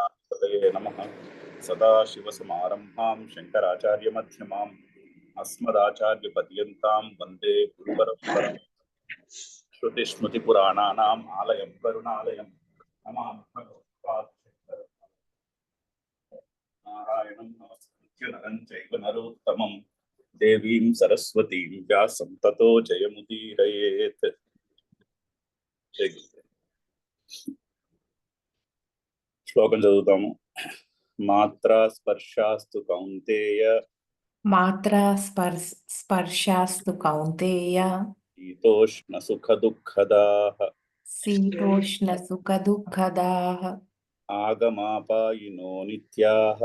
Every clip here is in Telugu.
श्रीगणेशतये नमः। सदाशिवसमारम्भां शङ्कराचार्यमध्यमाम् अस्मदाचार्यपर्यन्तां वन्दे गुरुपरम्पराम्। श्रुतिस्मृतिपुराणानाम् आलयं करुणालयं नमामि भगवत्पाद नारायणं नमस्कृत्य नरं चैव नरोत्तमं देवीं सरस्वतीं व्यासं ततो जयमुदीरयेत्। శ్లోకం చదువుతాము. మాత్రా స్పర్శాస్తు కౌంతేయ మాత్రా స్పర్శాస్తు కౌంతేయ శీతోష్ణ సుఖ దుఃఖదాః శీతోష్ణ సుఖ దుఃఖదాః ఆగమాపాయినో నిత్యాః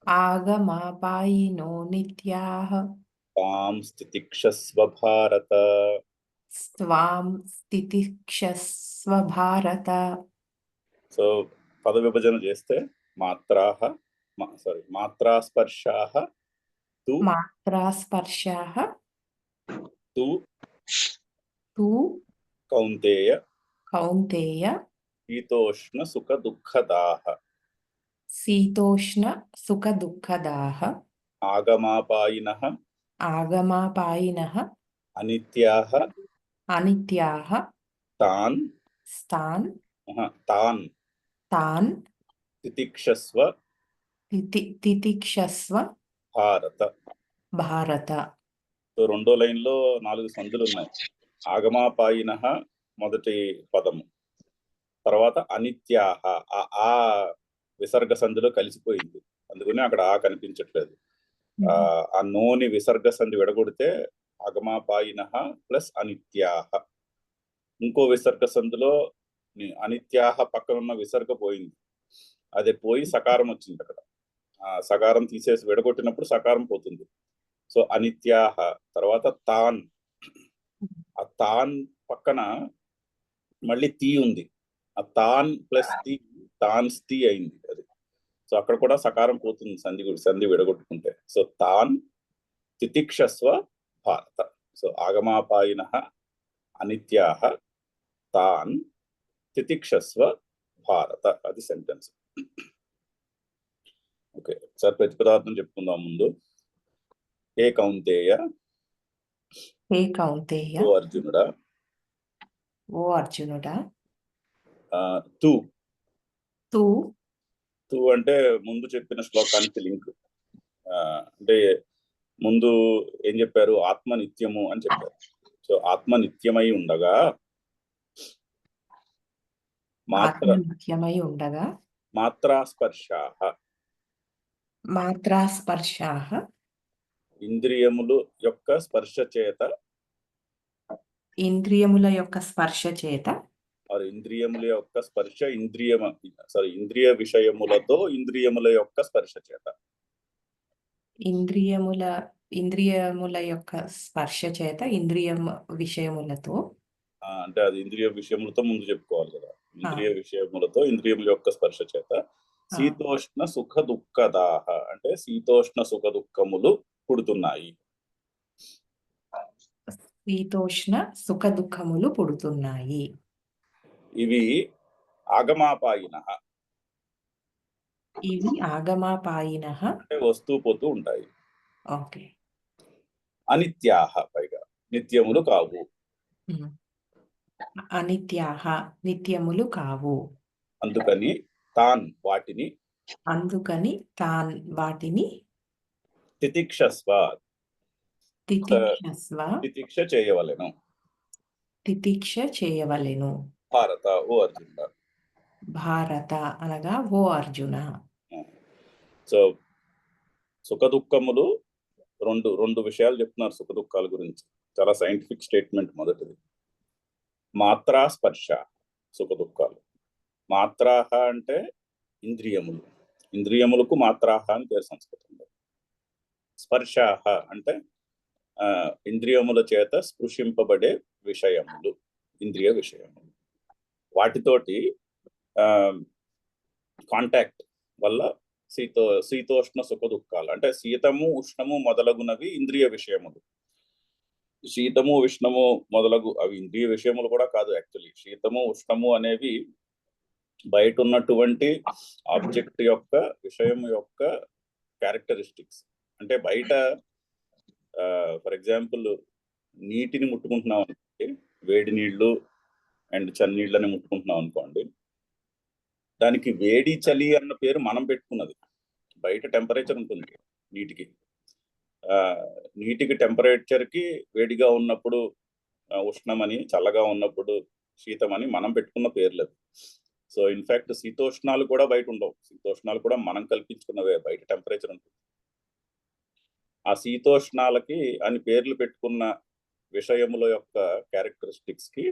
ఆగమాపాయినో నిత్యాః తాం స్థితిక్షస్వ భారత. స్వాం స్థితిక్షస్వ భారత. సో పద విభజన చేస్తే మాత్రాః మాత్రా స్పర్శాః తు మాత్రా స్పర్శాః తు తు కౌంతేయ కౌంతేయ శీతోష్ణ సుఖ దుఃఖదాః శీతోష్ణ సుఖ దుఃఖదాః ఆగమాపాయినః ఆగమాపాయినః అనిత్యాః అనిత్యాః తాన్ తాన్ తితిక్షస్వ తితిక్షస్వ భారత. భారత. సో రెండో లైన్ లో 4 సందులు ఉన్నాయి. ఆగమాపాయినః మొదటి పదము, తర్వాత అనిత్యాః ఆ విసర్గ సంధిలో కలిసిపోయింది, అందుకని అక్కడ ఆ కనిపించట్లేదు. ఆ నోని విసర్గ సంధి విడగొడితే ఆగమాపాయినః ప్లస్ అనిత్యాః. ఇంకో విసర్గ సంధిలో అనిత్యాః పక్కన ఉన్న విసర్గ పోయింది, అది పోయి సకారం వచ్చింది. అక్కడ సకారం తీసేసి విడగొట్టినప్పుడు సకారం పోతుంది. సో అనిత్యాః తర్వాత తాన్, ఆ తాన్ పక్కన మళ్ళీ తీ ఉంది, ఆ తాన్ ప్లస్ తీ తాన్ స్థి అయింది అది. సో అక్కడ కూడా సకారం పోతుంది సంధి విడగొట్టుకుంటే. సో తాన్ తితిక్షస్వ భారత. సో ఆగమాపాయినః అనిత్యాః తాన్ తితిక్షస్వ భారత, అది సెంటెన్స్. ఓకే, సార్ ప్రతిపదార్థం చెప్పుకుందాం ముందు. హే కౌంతేయ, హే కౌంతేయ, ఓ అర్జునుడా, ఓ అర్జునుడా. తు తు తు అంటే ముందు చెప్పిన శ్లోకానికి లింక్. అంటే ముందు ఏం చెప్పారు? ఆత్మ నిత్యము అని చెప్పారు. సో ఆత్మ నిత్యమై ఉండగా నిత్యమై ఉండగా మాత్రాస్పర్శాః మాత్రాస్పర్శాః ఇంద్రియములు యొక్క స్పర్శ చేత, ఇంద్రియముల యొక్క స్పర్శ చేత, ఇంద్రియముల యొక్క స్పర్శ ఇంద్రియ విషయములతో ఇంద్రియముల యొక్క స్పర్శ చేత, ఇంద్రియముల యొక్క స్పర్శ చేత ఇంద్రియం విషయములతో, అంటే అది ఇంద్రియ విషయములతో ముందు చెప్పుకోవాలి కదా. ఇంద్రియ విషయములతో ఇంద్రియముల యొక్క స్పర్శ చేత శీతోష్ణ సుఖ దుఃఖదాః అంటే శీతోష్ణ సుఖ దుఃఖములు పుడుతున్నాయి. శీతోష్ణ సుఖ దుఃఖములు పుడుతున్నాయి. ఇవి ఆగమాపాయినః, ఇవి ఆగమాపాయినః అంటే వస్తూ పోతూ ఉంటాయి. ఓకే. అనిత్యాః పైగా నిత్యములు కావు. అనిత్యాః నిత్యములు కావు. అందుకని తాన్ వాటిని తితిక్షస్వ తితిక్ష చేయవలెను. తితిక్ష చేయవలెను. భారత, ఓ అర్జున. భారత అనగా ఓ అర్జున. సో సుఖ దుఃఖములు రెండు విషయాలు చెప్తున్నారు సుఖ దుఃఖాల గురించి. చాలా సైంటిఫిక్ స్టేట్మెంట్. మొదటిది మాత్రా స్పర్శ సుఖ దుఃఖాలు. మాత్రాహ అంటే ఇంద్రియములు, ఇంద్రియములకు మాత్రాహ అని పేరు సంస్కృతంలో. స్పర్శాహ అంటే ఇంద్రియముల చేత స్పృశింపబడే విషయములు, ఇంద్రియ విషయములు. వాటితోటి కాంటాక్ట్ వల్ల శీతోష్ణ సుఖ దుఃఖాలు అంటే శీతము ఉష్ణము మొదలగునవి ఇంద్రియ విషయములు. శీతము ఉష్ణము మొదలగు అవి ఇంద్రియ విషయములు కూడా కాదు. యాక్చువల్లీ శీతము ఉష్ణము అనేవి బయట ఉన్నటువంటి ఆబ్జెక్ట్ యొక్క విషయం యొక్క క్యారెక్టరిస్టిక్స్. అంటే బయట ఫర్ ఎగ్జాంపుల్ నీటిని ముట్టుకుంటున్నాం అనుకోండి, వేడి నీళ్లు అండ్ చన్నీళ్ళని ముట్టుకుంటున్నాం అనుకోండి, దానికి వేడి చలి అన్న పేరు మనం పెట్టుకున్నది. బయట టెంపరేచర్ ఉంటుంది నీటికి. నీటికి టెంపరేచర్కి వేడిగా ఉన్నప్పుడు ఉష్ణమని, చల్లగా ఉన్నప్పుడు శీతమని మనం పెట్టుకున్న పేర్లు. సో ఇన్ఫాక్ట్ శీతోష్ణాలు కూడా బయట ఉండవు. శీతోష్ణాలు కూడా మనం కల్పించుకున్నవే. బయట టెంపరేచర్ ఉంటుంది. ఆ శీతోష్ణాలకి అని పేర్లు పెట్టుకున్న విషయముల యొక్క క్యారెక్టరిస్టిక్స్ కి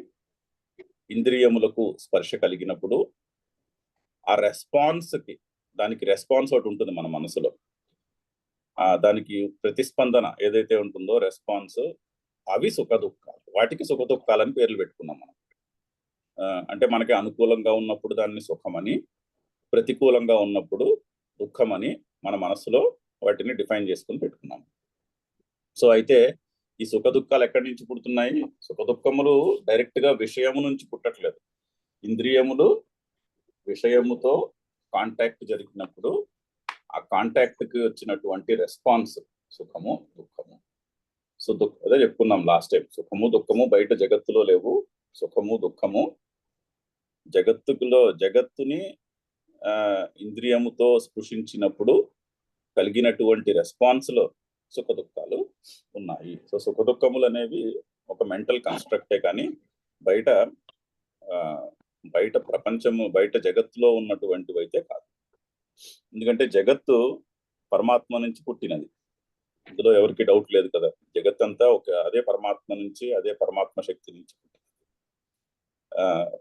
ఇంద్రియములకు స్పర్శ కలిగినప్పుడు ఆ రెస్పాన్స్ కి, దానికి రెస్పాన్స్ ఒకటి ఉంటుంది మన మనసులో. దానికి ప్రతిస్పందన ఏదైతే ఉంటుందో రెస్పాన్స్, అవి సుఖ దుఃఖాలు. వాటికి సుఖ దుఃఖాలని పేర్లు పెట్టుకున్నాం మనం. అంటే మనకి అనుకూలంగా ఉన్నప్పుడు దాన్ని సుఖమని, ప్రతికూలంగా ఉన్నప్పుడు దుఃఖమని మన మనసులో వాటిని డిఫైన్ చేసుకుని పెట్టుకున్నాం. సో అయితే ఈ సుఖ దుఃఖాలు ఎక్కడి నుంచి పుడుతున్నాయి? సుఖ దుఃఖములు డైరెక్ట్ గా విషయము నుంచి పుట్టట్లేదు. ఇంద్రియములు విషయముతో కాంటాక్ట్ జరిగినప్పుడు ఆ కాంటాక్ట్ కి వచ్చినటువంటి రెస్పాన్స్ సుఖము దుఃఖము. సో అదే చెప్పుకున్నాం లాస్ట్ టైం. సుఖము దుఃఖము బయట జగత్తులో లేవు. సుఖము దుఃఖము జగత్తుని ఇంద్రియముతో స్పృశించినప్పుడు కలిగినటువంటి రెస్పాన్స్ లో సుఖ దుఃఖాలు ఉన్నాయి. సో సుఖ దుఃఖములు అనేవి ఒక మెంటల్ కన్స్ట్రక్టే, కానీ బయట ప్రపంచము, బయట జగత్తులో ఉన్నటువంటివి అయితే కాదు. ఎందుకంటే జగత్తు పరమాత్మ నుంచి పుట్టినది. ఇందులో ఎవరికి డౌట్ లేదు కదా. జగత్ అంతా అదే పరమాత్మ నుంచి, అదే పరమాత్మ శక్తి నుంచి పుట్టినది.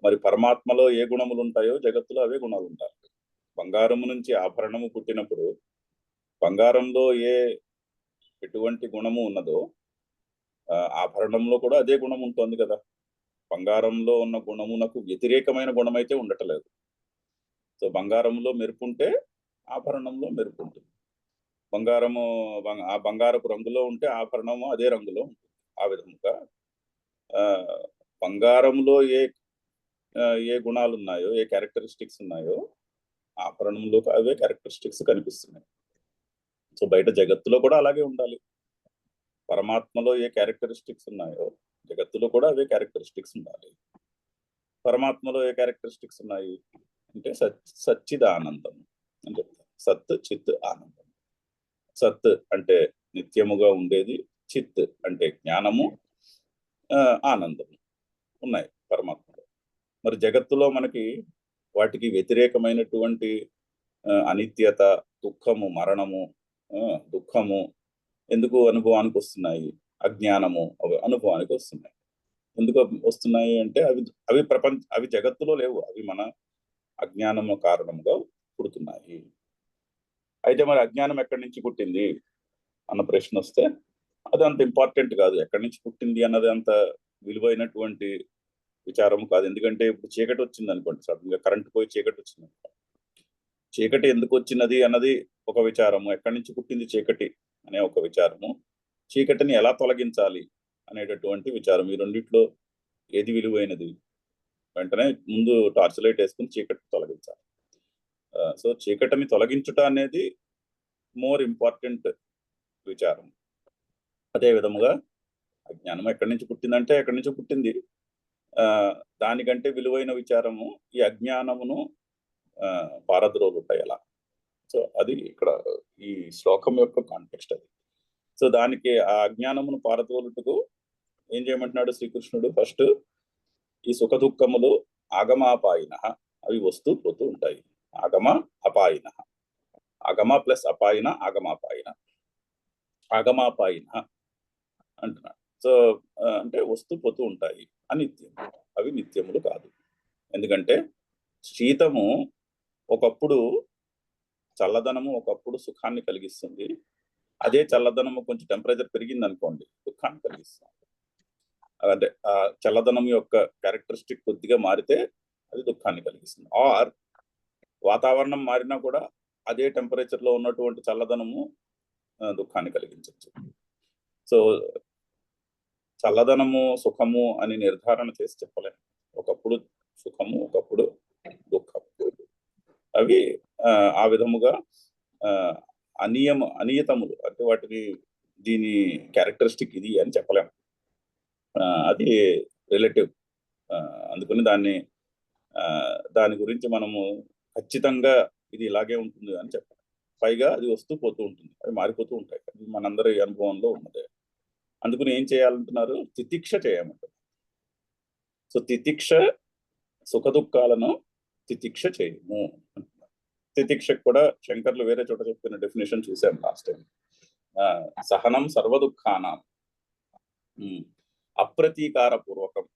మరి పరమాత్మలో ఏ గుణములు ఉంటాయో జగత్తులో అవే గుణాలు ఉంటాయి. బంగారము నుంచి ఆభరణము పుట్టినప్పుడు బంగారంలో ఎటువంటి గుణము ఉన్నదో ఆభరణంలో కూడా అదే గుణం ఉంటుంది కదా. బంగారంలో ఉన్న గుణమునకు వ్యతిరేకమైన గుణమైతే ఉండటలేదు. సో బంగారంలో మెరుపు ఉంటే ఆభరణంలో మెరుపు ఉంటుంది. ఆ బంగారపు రంగులో ఉంటే ఆభరణము అదే రంగులో ఉంటుంది. ఆ విధముగా బంగారంలో ఏ గుణాలు ఉన్నాయో, ఏ క్యారెక్టరిస్టిక్స్ ఉన్నాయో ఆభరణంలో అవే క్యారెక్టరిస్టిక్స్ కనిపిస్తున్నాయి. సో బయట జగత్తులో కూడా అలాగే ఉండాలి. పరమాత్మలో ఏ క్యారెక్టరిస్టిక్స్ ఉన్నాయో జగత్తులో కూడా అవే క్యారెక్టరిస్టిక్స్ ఉండాలి. పరమాత్మలో ఏ క్యారెక్టరిస్టిక్స్ ఉన్నాయి అంటే సచ్చిదానందం అని చెప్తారు. సత్ చిత్ ఆనందం. సత్ అంటే నిత్యముగా ఉండేది, చిత్ అంటే జ్ఞానము, ఆనందము ఉన్నాయి పరమాత్మలో. మరి జగత్తులో మనకి వాటికి వ్యతిరేకమైనటువంటి అనిత్యత, దుఃఖము, మరణము, దుఃఖము ఎందుకు అనుభవానికి వస్తున్నాయి? అజ్ఞానము అనుభవానికి వస్తున్నాయి. ఎందుకు వస్తున్నాయి అంటే అవి జగత్తులో లేవు. అవి మన అజ్ఞానము కారణంగా పుడుతున్నాయి. అయితే మరి అజ్ఞానం ఎక్కడి నుంచి పుట్టింది అన్న ప్రశ్న వస్తే అది అంత ఇంపార్టెంట్ కాదు. ఎక్కడి నుంచి పుట్టింది అన్నది అంత విలువైనటువంటి విచారం కాదు. ఎందుకంటే ఇప్పుడు చీకటి వచ్చింది అనుకోండి, సడన్ గా కరెంట్ పోయి చీకటి వచ్చింది అనుకోండి, చీకటి ఎందుకు వచ్చినది అన్నది ఒక విచారము. ఎక్కడి నుంచి పుట్టింది చీకటి అనే ఒక విచారము. చీకటిని ఎలా తొలగించాలి అనేటటువంటి విచారం. ఈ రెండిట్లో ఏది విలువైనది? వెంటనే ముందు టార్చ్ లైట్ వేసుకుని చీకటి తొలగించాలి. సో చీకటిని తొలగించుట అనేది మోర్ ఇంపార్టెంట్ విచారం. అదే విధముగా అజ్ఞానం ఎక్కడి నుంచి పుట్టిందంటే ఎక్కడి నుంచి పుట్టింది. దానికంటే విలువైన విచారము ఈ అజ్ఞానమును పారద్రోలుంటాయి ఎలా. సో అది ఇక్కడ ఈ శ్లోకం యొక్క కాంటెక్స్ట్ అది. సో దానికి ఆ అజ్ఞానమును పారద్రోలుటకు ఏం చేయమంటున్నాడు శ్రీకృష్ణుడు? ఫస్ట్ ఈ సుఖ దుఃఖములు ఆగమాపాయిన, అవి వస్తూ పోతూ ఉంటాయి. ఆగమ అపాయిన, ఆగమ ప్లస్ అపాయిన, ఆగమాపాయిన. ఆగమాపాయిన అంటున్నాడు. సో అంటే వస్తూ పోతూ ఉంటాయి, అనిత్యం. అవి నిత్యములు కాదు. ఎందుకంటే శీతము ఒకప్పుడు చల్లదనము ఒకప్పుడు సుఖాన్ని కలిగిస్తుంది. అదే చల్లదనము కొంచెం టెంపరేచర్ పెరిగింది అనుకోండి, దుఃఖాన్ని కలిగిస్తుంది. అంటే ఆ చల్లదనం యొక్క క్యారెక్టరిస్టిక్ కొద్దిగా మారితే అది దుఃఖాన్ని కలిగిస్తుంది. ఆర్ వాతావరణం మారినా కూడా అదే టెంపరేచర్ లో ఉన్నటువంటి చల్లదనము దుఃఖాన్ని కలిగించవచ్చు. సో చల్లదనము సుఖము అని నిర్ధారణ చేసి చెప్పలేము. ఒకప్పుడు సుఖము, ఒకప్పుడు దుఃఖం. అవి ఆ విధముగా అనియతములు అంటే వాటిని దీని క్యారెక్టరిస్టిక్ ఇది అని చెప్పలేము. అది రిలేటివ్. అందుకని దాని గురించి మనము ఖచ్చితంగా ఇది ఇలాగే ఉంటుంది అని చెప్పాలి. పైగా అది వస్తూ పోతూ ఉంటుంది, అవి మారిపోతూ ఉంటాయి. అది మనందరి అనుభవంలో ఉన్నదే. అందుకని ఏం చేయాలంటున్నారు? తితిక్ష చేయమంటారు. సో తితిక్ష, సుఖ దుఃఖాలను తితిక్ష చేయము. తితిక్షకు కూడా శంకర్లు వేరే చోట చెప్పిన డెఫినేషన్ చూసాం లాస్ట్ టైం. సహనం సర్వదుఃఖానం, అప్రతీకార పూర్వకం.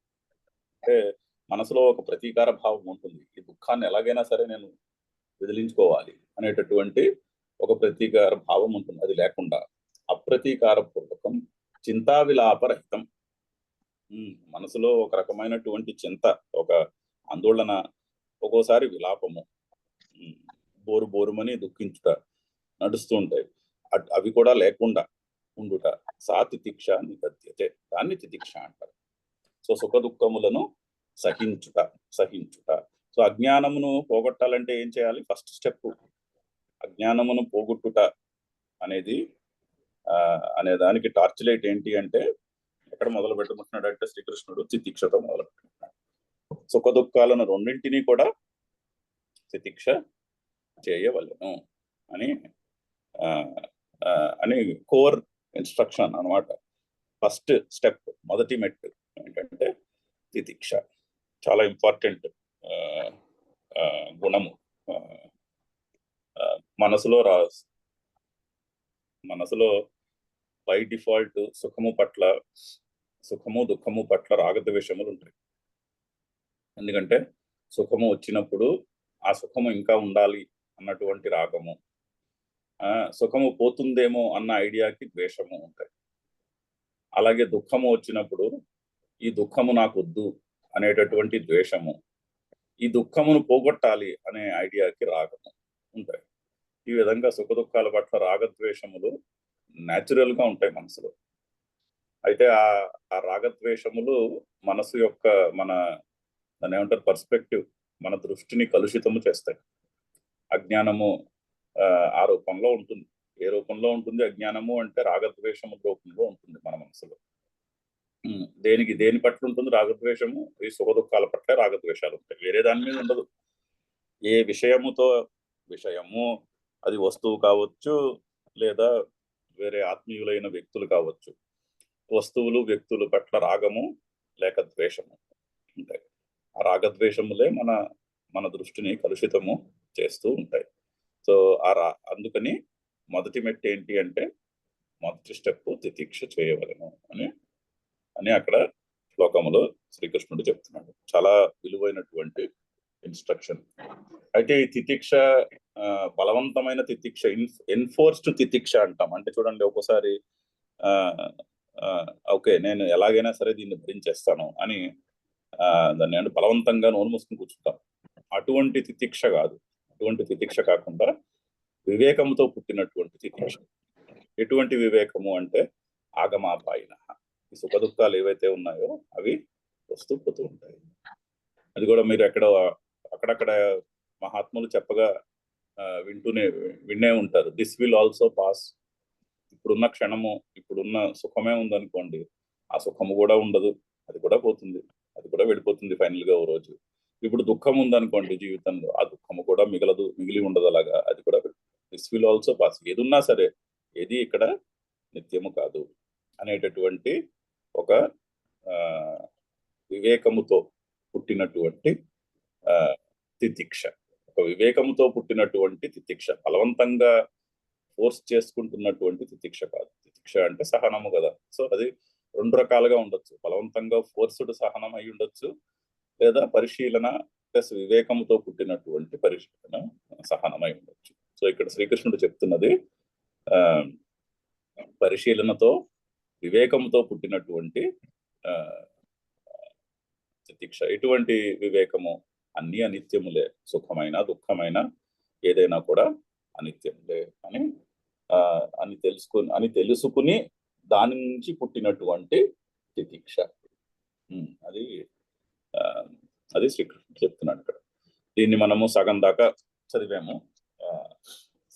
అంటే మనసులో ఒక ప్రతీకార భావం ఉంటుంది. ఈ దుఃఖాన్ని ఎలాగైనా సరే నేను విదిలించుకోవాలి అనేటటువంటి ఒక ప్రతీకార భావం ఉంటుంది. అది లేకుండా అప్రతీకార పూర్వకం, చింతా విలాపరహితం. మనసులో ఒక రకమైనటువంటి చింత, ఒక ఆందోళన, ఒక్కోసారి విలాపము, బోరు బోరుమని దుఃఖించుట నడుస్తూ ఉంటాయి. అవి కూడా లేకుండా ఉండుట సా తితిక్ష నిబధ్యతే. దాన్ని తితిక్ష అంటారు. సో సుఖ దుఃఖములను సహించుట. సో అజ్ఞానమును పోగొట్టాలంటే ఏం చేయాలి? ఫస్ట్ స్టెప్ అజ్ఞానమును పోగొట్టుట అనేది అనే దానికి టార్చ్ లైట్ ఏంటి అంటే ఎక్కడ మొదలు పెట్టమంటున్నాడు అంటే శ్రీకృష్ణుడు తితిక్షతో మొదలు పెట్టుకుంటున్నాడు. సుఖ దుఃఖాలను రెండింటినీ కూడా తితిక్ష చేయవలెను అని కోర్ ఇన్స్ట్రక్షన్ అన్నమాట. ఫస్ట్ స్టెప్, మొదటి మెట్టు ఏంటంటే తితిక్ష. చాలా ఇంపార్టెంట్ గుణము. మనసులో బై డిఫాల్ట్ సుఖము దుఃఖము పట్ల రాగద్వేషములు ఉంటాయి. ఎందుకంటే సుఖము వచ్చినప్పుడు ఆ సుఖము ఇంకా ఉండాలి అన్నటువంటి రాగము, సుఖము పోతుందేమో అన్న ఐడియాకి ద్వేషము ఉంటాయి. అలాగే దుఃఖము వచ్చినప్పుడు ఈ దుఃఖము నాకు వద్దు అనేటటువంటి ద్వేషము, ఈ దుఃఖమును పోగొట్టాలి అనే ఐడియాకి రాగము ఉంటాయి. ఈ విధంగా సుఖ దుఃఖాల పట్ల రాగద్వేషములు న్యాచురల్ గా ఉంటాయి మనసులో. అయితే ఆ రాగద్వేషములు మనసు యొక్క దాన్ని ఏమంటారు, పర్స్పెక్టివ్, మన దృష్టిని కలుషితము చేస్తాయి. అజ్ఞానము ఆ రూపంలో ఉంటుంది. ఏ రూపంలో ఉంటుంది అజ్ఞానము అంటే? రాగద్వేషము రూపంలో ఉంటుంది మన మనసులో. దేని పట్ల ఉంటుంది రాగద్వేషము? ఈ సుఖ దుఃఖాల పట్ల రాగద్వేషాలు ఉంటాయి, వేరే దాని మీద ఉండదు. ఏ విషయము, అది వస్తువు కావచ్చు, లేదా వేరే ఆత్మీయులైన వ్యక్తులు కావచ్చు. వస్తువులు వ్యక్తుల పట్ల రాగము లేక ద్వేషము ఉంటాయి. ఆ రాగద్వేషములే మన దృష్టిని కలుషితము చేస్తూ ఉంటాయి. సో అందుకని మొదటి మెట్టు ఏంటి అంటే, మొదటి స్టెప్ తితిక్ష చేయవలెను అని అక్కడ శ్లోకములో శ్రీకృష్ణుడు చెప్తున్నాడు. చాలా విలువైనటువంటి ఇన్స్ట్రక్షన్. అయితే ఈ తితిక్ష బలవంతమైన తితిక్ష, ఎన్ఫోర్స్డ్ తితిక్ష అంటాం. అంటే చూడండి, ఒక్కోసారి ఓకే నేను ఎలాగైనా సరే దీన్ని భరించేస్తాను అని దాన్ని అంటే బలవంతంగా నోరు మూసుకుని కూర్చుంటాం. అటువంటి తితిక్ష కాదు. అటువంటి తితిక్ష కాకుండా వివేకంతో పుట్టినటువంటి తితిక్ష. ఎటువంటి వివేకము అంటే ఆగమాపాయిన. ఈ సుఖ దుఃఖాలు ఏవైతే ఉన్నాయో అవి వస్తూ పోతూ ఉంటాయి. అది కూడా మీరు అక్కడక్కడ మహాత్ములు చెప్పగా వినే ఉంటారు. This will also pass. ఇప్పుడున్న క్షణము, ఇప్పుడున్న సుఖమే ఉందనుకోండి, ఆ సుఖము కూడా ఉండదు, అది కూడా పోతుంది, అది కూడా వెళ్ళిపోతుంది ఫైనల్ గా ఓ రోజు. ఇప్పుడు దుఃఖం ఉందనుకోండి జీవితంలో, ఆ దుఃఖము కూడా మిగిలి ఉండదు, అలాగా అది కూడా. This will also pass. ఏదున్నా సరే ఏది ఇక్కడ నిత్యము కాదు అనేటటువంటి ఒక వివేకముతో పుట్టినటువంటి తితిక్ష. ఒక వివేకముతో పుట్టినటువంటి తితిక్ష, బలవంతంగా ఫోర్స్ చేసుకుంటున్నటువంటి తితిక్ష కాదు. తితిక్ష అంటే సహనము కదా. సో అది రెండు రకాలుగా ఉండొచ్చు. బలవంతంగా ఫోర్స్డ్ సహనం అయి ఉండొచ్చు, లేదా పరిశీలన ప్లస్ వివేకముతో పుట్టినటువంటి పరిశీలన సహనమై ఉండొచ్చు. సో ఇక్కడ శ్రీకృష్ణుడు చెప్తున్నది పరిశీలనతో వివేకంతో పుట్టినటువంటి తితిక్ష. ఎటువంటి వివేకము? అన్ని అనిత్యములే, సుఖమైన దుఃఖమైన ఏదైనా కూడా అనిత్యములే అని తెలుసుకుని దాని నుంచి పుట్టినటువంటి తితిక్ష. అది శ్రీకృష్ణుడు చెప్తున్నాడు ఇక్కడ. దీన్ని మనము సగం దాకా చదివాము.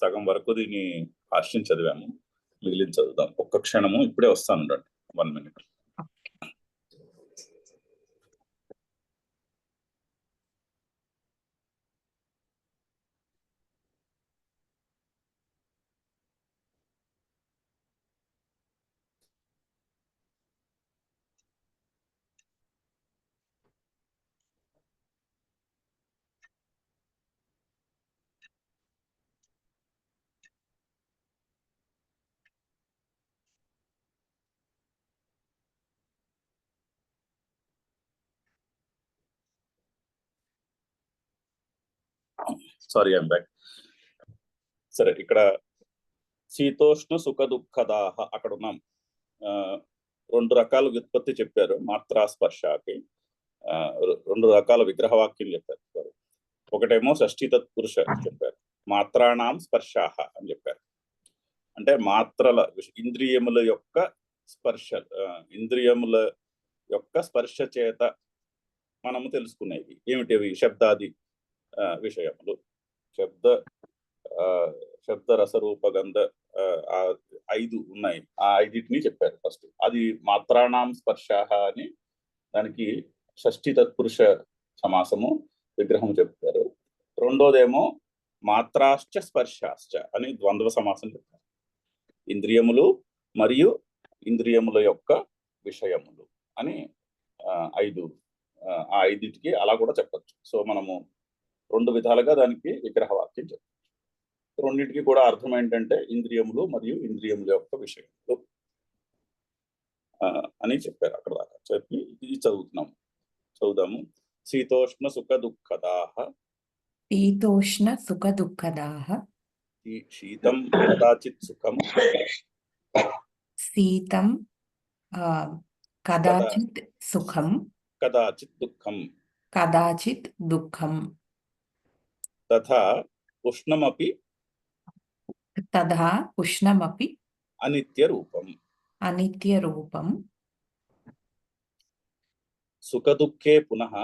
సగం వరకు దీన్ని భాష్యం చదివాము. మిగిలిన చదువుదాం. ఒక్క క్షణము, ఇప్పుడే వస్తాను. 1 minute. Sorry, I'm back. సరే, ఇక్కడ శీతోష్ణ సుఖ దుఃఖదాహ అక్కడ ఉన్నాం. 2 రకాల వ్యుత్పత్తి చెప్పారు. మాత్రా స్పర్శకి 2 రకాల విగ్రహవాక్యం చెప్పారు. ఒకటేమో షష్ఠీ తత్పురుష చెప్పారు. మాత్రాణం స్పర్శాహ అని చెప్పారు. అంటే మాత్రల ఇంద్రియముల యొక్క స్పర్శ, ఇంద్రియముల యొక్క స్పర్శ చేత మనము తెలుసుకునేవి ఏమిటివి? శబ్దాది విషయములు. శబ్ద రసరూపగంధ 5 ఉన్నాయి. ఆ 5టిని చెప్పారు. ఫస్ట్ అది మాత్రాణం స్పర్శాహ అని, దానికి షష్ఠీ తత్పురుష సమాసము విగ్రహం చెప్పారు. రెండోదేమో మాత్రాశ్చ స్పర్శాశ్చ అని ద్వంద్వ సమాసం చెప్పారు. ఇంద్రియములు మరియు ఇంద్రియముల యొక్క విషయములు అని 5. ఆ 5టికి అలా కూడా చెప్పచ్చు. సో మనము 2 విధాలుగా దానికి విగ్రహవాక్యం చెప్పచ్చు. రెండింటికి కూడా అర్థం ఏంటంటే ఇంద్రియములు మరియు ఇంద్రియముల యొక్క విషయములు అని చెప్పారు. అక్కడ దాకా చెప్పి ఇది చదువుదాము. శీతోష్ణ సుఖ దుఃఖదాహ. శీతోష్ణ సుఖ దుఃఖదాహ. శీతం కదాచిత్ సుఖం. శీతం కదాచిత్ సుఖం. కదాచిత్ దుఃఖం. కదాచిత్ దుఃఖం. తథా ఉష్ణమపి. తథా ఉష్ణమపి. అనిత్య రూపం. అనిత్య రూపం. సుఖ దుఃఖే పునః.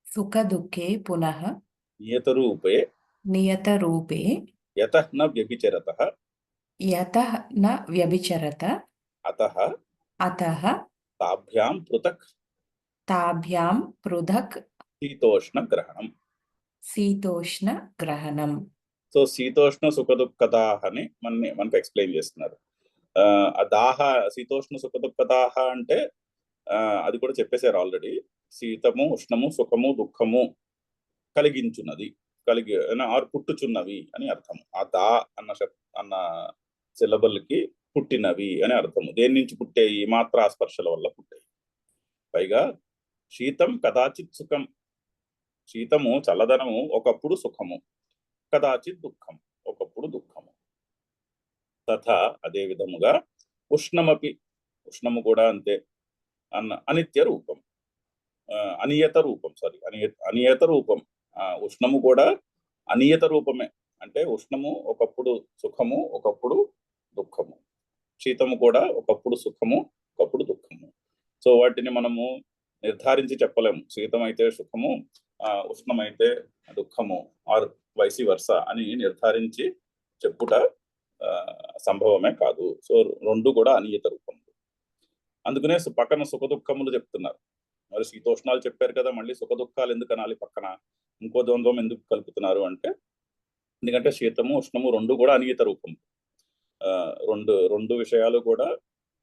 సుఖ దుఃఖే పునః. నియత రూపే. నియత రూపే. యతః న వ్యభిచరతః. యతః న వ్యభిచరత. అతః. అతః. తాభ్యాం పృథక్. తాభ్యాం పృథక్. శీతోష్ణ గ్రహణం. శీతోష్ణ గ్రహణం. సో శీతోష్ణ సుఖ దుఃఖదాహ అని మనకు ఎక్స్ప్లెయిన్ చేస్తున్నారు. దాహ, శీతోష్ణ సుఖ దుఃఖదాహ అంటే అది కూడా చెప్పేశారు ఆల్రెడీ. శీతము, ఉష్ణము, సుఖము, దుఃఖము కలిగించున్నది, ఆరు పుట్టుచున్నవి అని అర్థము. ఆ దా అన్న సిలబల్ కి పుట్టినవి అని అర్థము. దేని నుంచి పుట్టేయి? మాత్రా స్పర్శల వల్ల పుట్టాయి. పైగా శీతం కదాచిత్ సుఖం. శీతము చల్లదనము, ఒకప్పుడు సుఖము. కదాచిత్ దుఃఖం, ఒకప్పుడు దుఃఖము. తథా అదే విధముగా ఉష్ణమపి, ఉష్ణము కూడా అంతే. అనిత్య రూపం, అనియత రూపం. అనియత రూపం. ఉష్ణము కూడా అనియత రూపమే. అంటే ఉష్ణము ఒకప్పుడు సుఖము, ఒకప్పుడు దుఃఖము. శీతము కూడా ఒకప్పుడు సుఖము, ఒకప్పుడు దుఃఖము. సో వాటిని మనము నిర్ధారించి చెప్పలేము. శీతం అయితే సుఖము, ఉష్ణమైతే దుఃఖము, ఆర్ వైసి వర్స అని నిర్ధారించి చెప్పుట సంభవమే కాదు. సో 2 కూడా అనియత రూపములు. అందుకనే పక్కన సుఖ దుఃఖములు చెప్తున్నారు. మరి శీతోష్ణాలు చెప్పారు కదా, మళ్ళీ సుఖ దుఃఖాలు ఎందుకు అనాలి పక్కన? ఇంకో ద్వంద్వం ఎందుకు కలుపుతున్నారు అంటే, ఎందుకంటే శీతము, ఉష్ణము 2 కూడా అనియత రూపము. రెండు విషయాలు కూడా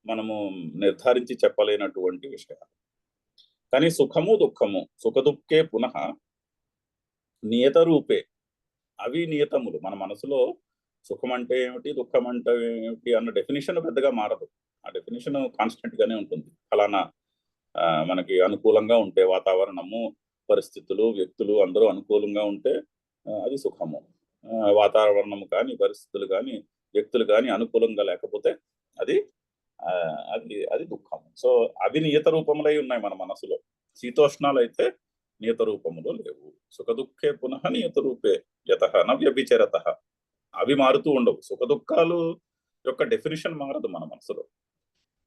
మనము నిర్ధారించి చెప్పలేనటువంటి విషయాలు. కానీ సుఖము, దుఃఖము, సుఖ దుఃఖే పునః నియత రూపే. అవి నియతములు. మన మనసులో సుఖం అంటే ఏమిటి, దుఃఖం అంటే ఏమిటి అన్న డెఫినేషన్ పెద్దగా మారదు. ఆ డెఫినేషన్ కాన్స్టెంట్ గానే ఉంటుంది. ఫలానా మనకి అనుకూలంగా ఉంటే, వాతావరణము, పరిస్థితులు, వ్యక్తులు అందరూ అనుకూలంగా ఉంటే అది సుఖము. వాతావరణము కానీ, పరిస్థితులు కానీ, వ్యక్తులు కానీ అనుకూలంగా లేకపోతే అది అది దుఃఖము. సో అవి నియత రూపములై ఉన్నాయి మన మనసులో. శీతోష్ణాలు అయితే నియత రూపములు లేవు. సుఖ దుఃఖే పునః నియత రూపే యతః న వ్యభిచరతః. అవి మారుతూ ఉండవు. సుఖ దుఃఖాలు యొక్క డెఫినేషన్ మారదు మన మనసులో.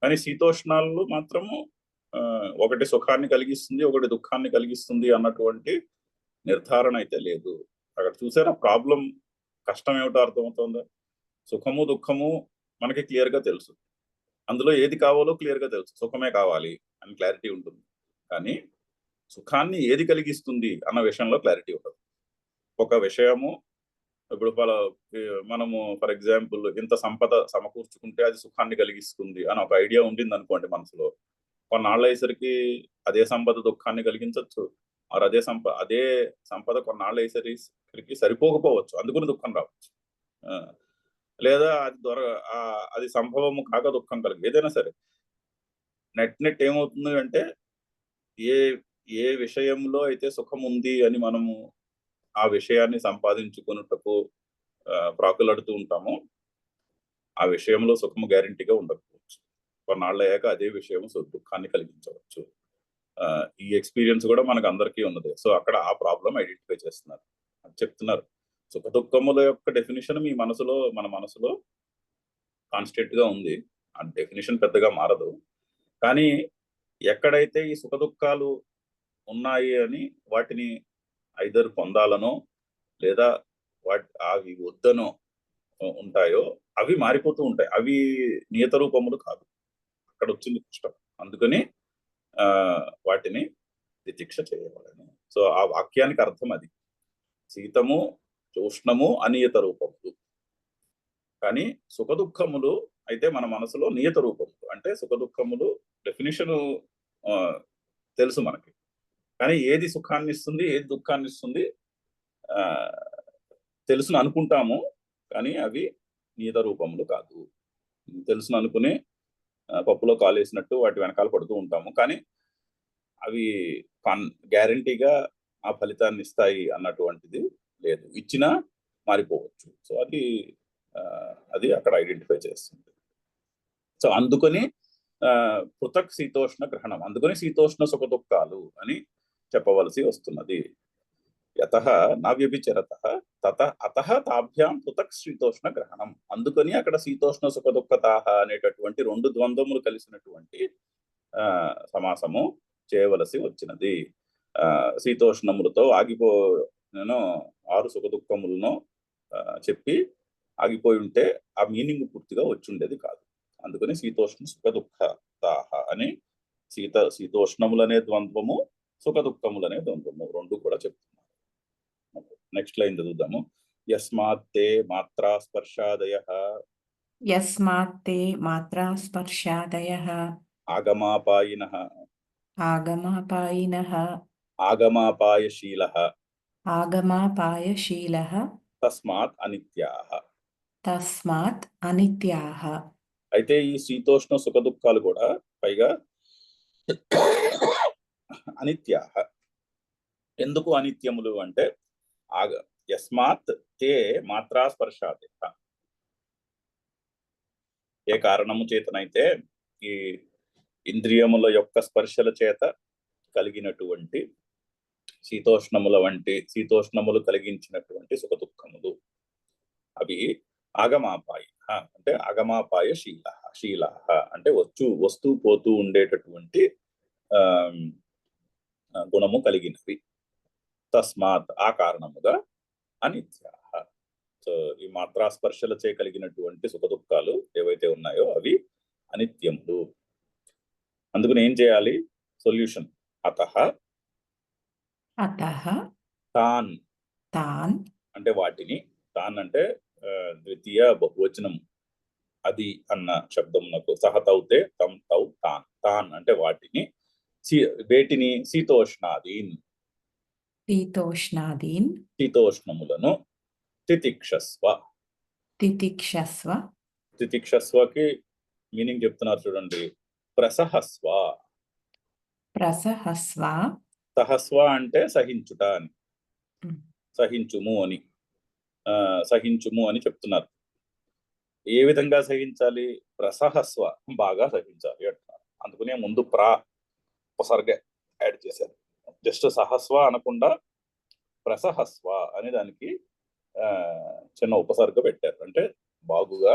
కానీ శీతోష్ణాలు మాత్రము ఒకటి సుఖాన్ని కలిగిస్తుంది, ఒకటి దుఃఖాన్ని కలిగిస్తుంది అన్నటువంటి నిర్ధారణ అయితే లేదు. అక్కడ చూసారా ప్రాబ్లం, కష్టం ఏమిటో అర్థమవుతుందా? సుఖము దుఃఖము మనకి క్లియర్ గా తెలుసు, అందులో ఏది కావాలో క్లియర్ గా తెలుసు, సుఖమే కావాలి అని క్లారిటీ ఉంటుంది. కానీ సుఖాన్ని ఏది కలిగిస్తుంది అన్న విషయంలో క్లారిటీ ఉండదు. ఒక విషయము ఇప్పుడు మనము ఫర్ ఎగ్జాంపుల్ ఇంత సంపద సమకూర్చుకుంటే అది సుఖాన్ని కలిగిస్తుంది అని ఒక ఐడియా ఉండింది అనుకోండి మనసులో. కొన్నాళ్ళు అయ్యేసరికి అదే సంపద దుఃఖాన్ని కలిగించవచ్చు, ఆర్ అదే సంపద కొన్నాళ్ళు అయ్యేసరికి సరిపోకపోవచ్చు, అందుకని దుఃఖం రావచ్చు. లేదా అది సంభవము కాక దుఃఖం కలిగి, ఏదైనా సరే నెట్ ఏమవుతుంది అంటే ఏ ఏ విషయంలో అయితే సుఖం ఉంది అని మనము ఆ విషయాన్ని సంపాదించుకున్నటకు ప్రాకులాడుతూ ఉంటామో ఆ విషయంలో సుఖము గ్యారంటీగా ఉండకపోవచ్చు. కొన్నాళ్ళు అయ్యాక అదే విషయం దుఃఖాన్ని కలిగించవచ్చు. ఈ ఎక్స్పీరియన్స్ కూడా మనకు అందరికీ ఉన్నది. సో అక్కడ ఆ ప్రాబ్లం ఐడెంటిఫై చేస్తున్నారు, చెప్తున్నారు. సుఖ దుఃఖముల యొక్క డెఫినేషన్ మన మనసులో కాన్స్టెంట్ గా ఉంది. ఆ డెఫినేషన్ పెద్దగా మారదు. కానీ ఎక్కడైతే ఈ సుఖ దుఃఖాలు ఉన్నాయి అని వాటిని ఐదర్ పొందాలనో లేదా అవి వద్దనో ఉంటాయో అవి మారిపోతూ ఉంటాయి. అవి నియత రూపములు కాదు. అక్కడ వచ్చింది కష్టం. అందుకని వాటిని తితిక్ష చేయవలను. సో ఆ వాక్యానికి అర్థం అది. శీతము ఉష్ణము అనియత రూపములు, కానీ సుఖ దుఃఖములు అయితే మన మనసులో నియత రూపములు. అంటే సుఖ దుఃఖములు డెఫినిషన్ తెలుసు మనకి, కానీ ఏది సుఖాన్ని ఇస్తుంది ఏది దుఃఖాన్ని ఇస్తుంది తెలుసును అనుకుంటాము, కానీ అవి నియత రూపములు కాదు. తెలుసును అనుకుని పప్పులో కాలేసినట్టు వాటి వెనకాల పడుతూ ఉంటాము, కానీ అవి గ్యారంటీగా ఆ ఫలితాన్ని ఇస్తాయి అన్నటువంటిది లేదు. ఇచ్చినా మారిపోవచ్చు. సో అది అక్కడ ఐడెంటిఫై చేస్తుంది. సో అందుకని పృథక్ శీతోష్ణ గ్రహణం, అందుకని శీతోష్ణ సుఖ దుఃఖాలు అని చెప్పవలసి వస్తున్నది. యతః నా వ్యభిచరతః అతః తాభ్యాం పృథక్ శీతోష్ణ గ్రహణం. అందుకని అక్కడ శీతోష్ణ సుఖ దుఃఖతాః అనేటటువంటి రెండు ద్వంద్వములు కలిసినటువంటి సమాసము చేయవలసి వచ్చినది. శీతోష్ణములతో నేను 6 సుఖ దుఃఖములను చెప్పి ఆగిపోయి ఉంటే ఆ మీనింగ్ పూర్తిగా వచ్చి ఉండేది కాదు. అందుకని శీతోష్ణ సుఖ దుఃఖతాః అని శీతోష్ణములనే ద్వంద్వము సుఖ దుఃఖములనే ద్వంద్వము రెండు కూడా చెప్తున్నారు. Next line చదువుదాము. యస్మాత్తే మాత్రా స్పర్శాదయః ఆగమాపాయినః ఆగమాపాయశీలః తస్మాత్ అనిత్యాః. అయితే ఈ శీతోష్ణ సుఖ దుఃఖాలు కూడా పైగా అనిత్యాః. ఎందుకు అనిత్యములు అంటే యస్మాత్ తే మాత్రా స్పర్శాదయః, ఏ కారణము చేతనైతే ఈ ఇంద్రియముల యొక్క స్పర్శల చేత కలిగినటువంటి శీతోష్ణములు కలిగించినటువంటి సుఖ దుఃఖములు అవి ఆగమాపాయ అంటే ఆగమాపాయ శీల అంటే వస్తూ పోతూ ఉండేటటువంటి గుణము కలిగినవి. తస్మాత్ ఆ కారణముగా అనిత్యాః. సో ఈ మాత్రా స్పర్శలచే కలిగినటువంటి సుఖ దుఃఖాలు ఏవైతే ఉన్నాయో అవి అనిత్యములు. అందుకని ఏం చేయాలి? సొల్యూషన్. అతః తాన్ అంటే వాటిని, తాన్ అంటే ద్వితీయ బహువచనం, అది అన్న శబ్దమునకు సహతౌతే తం తౌ తాన్ అంటే వాటిని, వేటిని శీతోష్ణములను తితిక్షస్వకి మీనింగ్ చెప్తున్నారు చూడండి. ప్రసహస్వ సహస్వ అంటే సహించుట అని, సహించుము అని చెప్తున్నారు. ఏ విధంగా సహించాలి? ప్రసహస్వ, బాగా సహించాలి అంటున్నారు. అందుకనే ముందు ఉపసర్గ యాడ్ చేశారు. జస్ట్ సహస్వ అనకుండా ప్రసహస్వ అనే దానికి చిన్న ఉపసర్గ పెట్టారు. అంటే బాగుగా